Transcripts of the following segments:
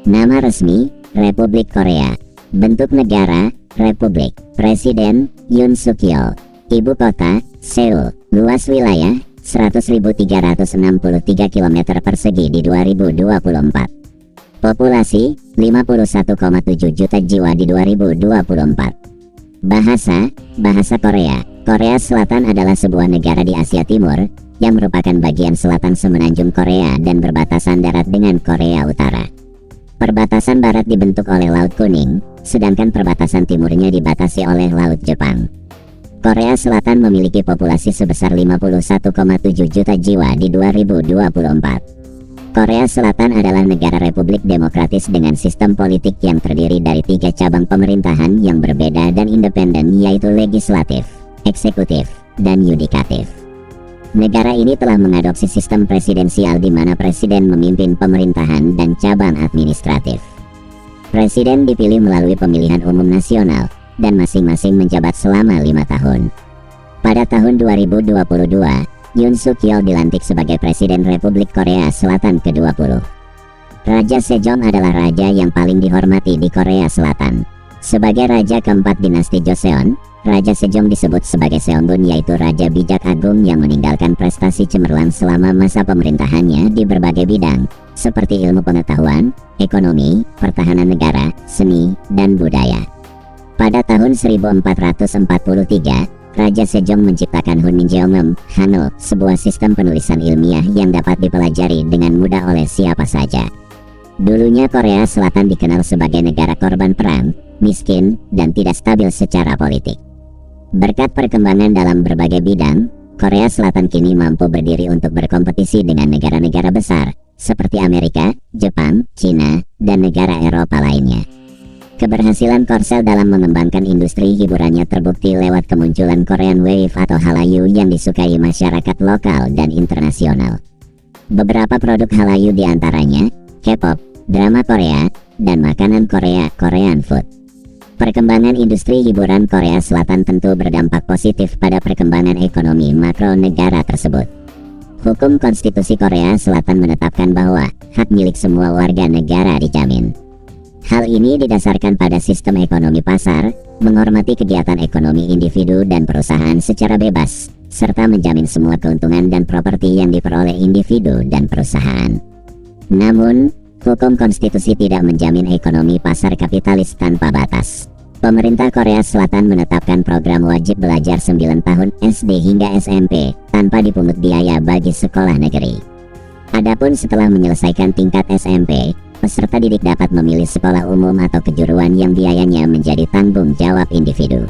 Nama resmi, Republik Korea. Bentuk negara, Republik. Presiden, Yoon Suk Yeol. Ibu kota, Seoul. Luas wilayah, 100.363 km persegi di 2024. Populasi, 51,7 juta jiwa di 2024. Bahasa Korea. Korea Selatan adalah sebuah negara di Asia Timur, yang merupakan bagian selatan semenanjung Korea dan berbatasan darat dengan Korea Utara. Perbatasan barat dibentuk oleh Laut Kuning, sedangkan perbatasan timurnya dibatasi oleh Laut Jepang. Korea Selatan memiliki populasi sebesar 51,7 juta jiwa di 2024. Korea Selatan adalah negara republik demokratis dengan sistem politik yang terdiri dari 3 cabang pemerintahan yang berbeda dan independen, yaitu legislatif, eksekutif, dan yudikatif. Negara ini telah mengadopsi sistem presidensial di mana presiden memimpin pemerintahan dan cabang administratif. Presiden dipilih melalui pemilihan umum nasional, dan masing-masing menjabat selama 5 tahun. Pada tahun 2022, Yoon Suk Yeol dilantik sebagai Presiden Republik Korea Selatan ke-20. Raja Sejong adalah raja yang paling dihormati di Korea Selatan. Sebagai raja keempat dinasti Joseon, Raja Sejong disebut sebagai Seongun, yaitu raja bijak agung yang meninggalkan prestasi cemerlang selama masa pemerintahannya di berbagai bidang, seperti ilmu pengetahuan, ekonomi, pertahanan negara, seni, dan budaya. Pada tahun 1443, Raja Sejong menciptakan Hunminjeongeum, Hano, sebuah sistem penulisan ilmiah yang dapat dipelajari dengan mudah oleh siapa saja. Dulunya Korea Selatan dikenal sebagai negara korban perang, miskin, dan tidak stabil secara politik. Berkat perkembangan dalam berbagai bidang, Korea Selatan kini mampu berdiri untuk berkompetisi dengan negara-negara besar, seperti Amerika, Jepang, Cina, dan negara Eropa lainnya. Keberhasilan Korsel dalam mengembangkan industri hiburannya terbukti lewat kemunculan Korean Wave atau Hallyu yang disukai masyarakat lokal dan internasional. Beberapa produk Hallyu diantaranya, K-pop, drama Korea, dan makanan Korea, Korean food. Perkembangan industri hiburan Korea Selatan tentu berdampak positif pada perkembangan ekonomi makro negara tersebut. Hukum konstitusi Korea Selatan menetapkan bahwa hak milik semua warga negara dijamin. Hal ini didasarkan pada sistem ekonomi pasar, menghormati kegiatan ekonomi individu dan perusahaan secara bebas, serta menjamin semua keuntungan dan properti yang diperoleh individu dan perusahaan. Namun, hukum konstitusi tidak menjamin ekonomi pasar kapitalis tanpa batas. Pemerintah Korea Selatan menetapkan program wajib belajar 9 tahun SD hingga SMP, tanpa dipungut biaya bagi sekolah negeri. Adapun setelah menyelesaikan tingkat SMP, peserta didik dapat memilih sekolah umum atau kejuruan yang biayanya menjadi tanggung jawab individu.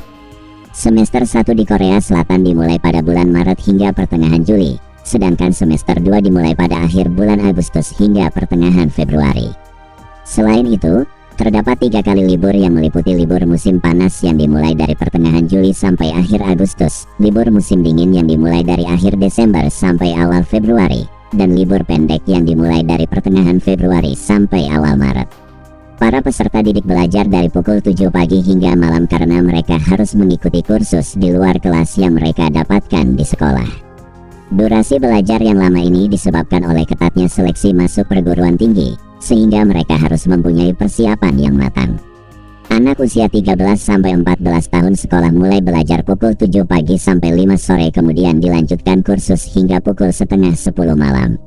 Semester 1 di Korea Selatan dimulai pada bulan Maret hingga pertengahan Juli, sedangkan semester 2 dimulai pada akhir bulan Agustus hingga pertengahan Februari. Selain itu, terdapat 3 kali libur yang meliputi libur musim panas yang dimulai dari pertengahan Juli sampai akhir Agustus, libur musim dingin yang dimulai dari akhir Desember sampai awal Februari, dan libur pendek yang dimulai dari pertengahan Februari sampai awal Maret. Para peserta didik belajar dari pukul 7 pagi hingga malam karena mereka harus mengikuti kursus di luar kelas yang mereka dapatkan di sekolah. Durasi belajar yang lama ini disebabkan oleh ketatnya seleksi masuk perguruan tinggi, sehingga mereka harus mempunyai persiapan yang matang. Anak usia 13-14 tahun sekolah mulai belajar pukul 7 pagi sampai 5 sore, kemudian dilanjutkan kursus hingga pukul setengah 10 malam.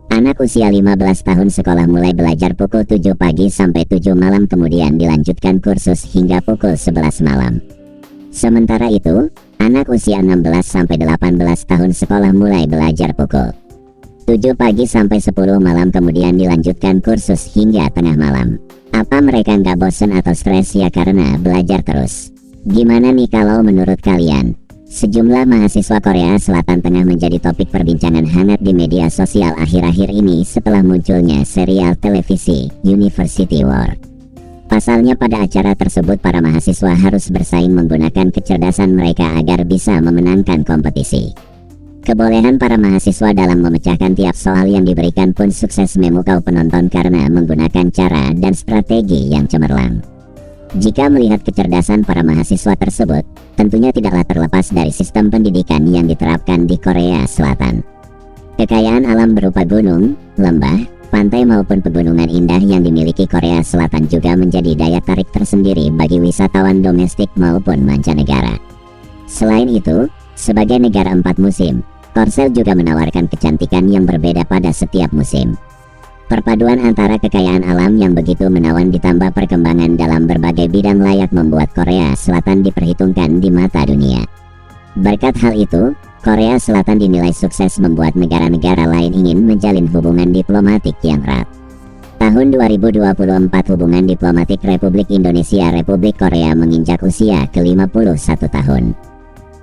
Anak usia 15 tahun sekolah mulai belajar pukul 7 pagi sampai 7 malam, kemudian dilanjutkan kursus hingga pukul 11 malam. Sementara itu, anak usia 16-18 tahun sekolah mulai belajar pukul 7 pagi sampai 10 malam, kemudian dilanjutkan kursus hingga tengah malam. Apa mereka nggak bosan atau stres ya karena belajar terus? Gimana nih kalau menurut kalian? Sejumlah mahasiswa Korea Selatan tengah menjadi topik perbincangan hangat di media sosial akhir-akhir ini setelah munculnya serial televisi University War. Pasalnya pada acara tersebut para mahasiswa harus bersaing menggunakan kecerdasan mereka agar bisa memenangkan kompetisi. Kebolehan para mahasiswa dalam memecahkan tiap soal yang diberikan pun sukses memukau penonton karena menggunakan cara dan strategi yang cemerlang. Jika melihat kecerdasan para mahasiswa tersebut, tentunya tidaklah terlepas dari sistem pendidikan yang diterapkan di Korea Selatan. Kekayaan alam berupa gunung, lembah, Pantai maupun pegunungan indah yang dimiliki Korea Selatan juga menjadi daya tarik tersendiri bagi wisatawan domestik maupun mancanegara. Selain itu, sebagai negara 4 musim, Korsel juga menawarkan kecantikan yang berbeda pada setiap musim. Perpaduan antara kekayaan alam yang begitu menawan ditambah perkembangan dalam berbagai bidang layak membuat Korea Selatan diperhitungkan di mata dunia. Berkat hal itu, Korea Selatan dinilai sukses membuat negara-negara lain ingin menjalin hubungan diplomatik yang erat. Tahun 2024 hubungan diplomatik Republik Indonesia-Republik Korea menginjak usia ke-51 tahun.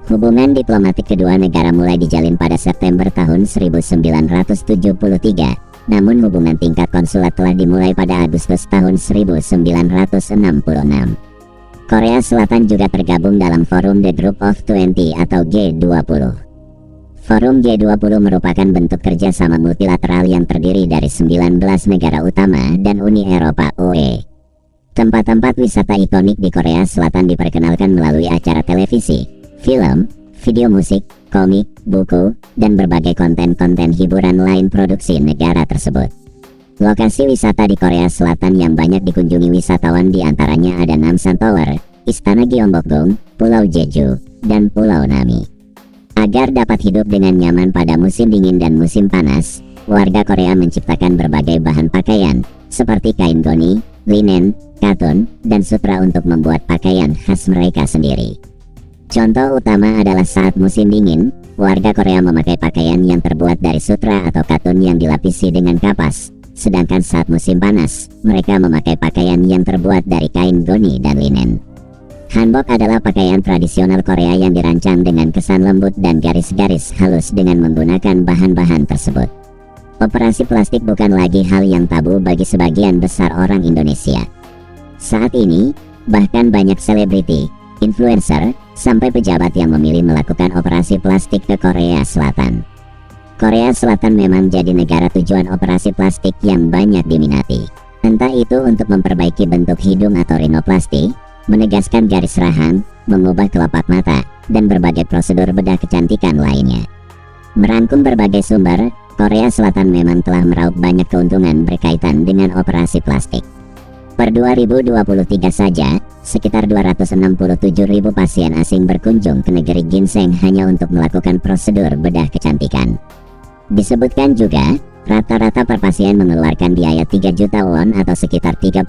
Hubungan diplomatik kedua negara mulai dijalin pada September tahun 1973. Namun hubungan tingkat konsulat telah dimulai pada Agustus tahun 1966. Korea Selatan juga tergabung dalam forum The Group of 20 atau G20. Forum G20 merupakan bentuk kerjasama multilateral yang terdiri dari 19 negara utama dan Uni Eropa (UE). Tempat-tempat wisata ikonik di Korea Selatan diperkenalkan melalui acara televisi, film, video musik, komik, buku, dan berbagai konten-konten hiburan lain produksi negara tersebut. Lokasi wisata di Korea Selatan yang banyak dikunjungi wisatawan diantaranya ada Namsan Tower, Istana Gyeongbokgung, Pulau Jeju, dan Pulau Nami. Agar dapat hidup dengan nyaman pada musim dingin dan musim panas, warga Korea menciptakan berbagai bahan pakaian, seperti kain goni, linen, katun, dan sutra untuk membuat pakaian khas mereka sendiri. Contoh utama adalah saat musim dingin, warga Korea memakai pakaian yang terbuat dari sutra atau katun yang dilapisi dengan kapas. Sedangkan saat musim panas, mereka memakai pakaian yang terbuat dari kain goni dan linen. Hanbok adalah pakaian tradisional Korea yang dirancang dengan kesan lembut dan garis-garis halus dengan menggunakan bahan-bahan tersebut. Operasi plastik bukan lagi hal yang tabu bagi sebagian besar orang Indonesia. Saat ini, bahkan banyak selebriti, influencer, sampai pejabat yang memilih melakukan operasi plastik ke Korea Selatan. Korea Selatan memang jadi negara tujuan operasi plastik yang banyak diminati. Entah itu untuk memperbaiki bentuk hidung atau rinoplasti, menegaskan garis rahang, mengubah kelopak mata, dan berbagai prosedur bedah kecantikan lainnya. Merangkum berbagai sumber, Korea Selatan memang telah meraup banyak keuntungan berkaitan dengan operasi plastik. Per 2023 saja, sekitar 267.000 pasien asing berkunjung ke negeri Ginseng hanya untuk melakukan prosedur bedah kecantikan. Disebutkan juga, rata-rata per pasien mengeluarkan biaya 3 juta won atau sekitar 35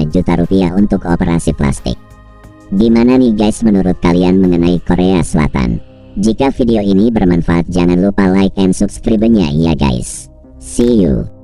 juta rupiah untuk operasi plastik. Gimana nih guys menurut kalian mengenai Korea Selatan? Jika video ini bermanfaat jangan lupa like and subscribe-nya ya guys. See you.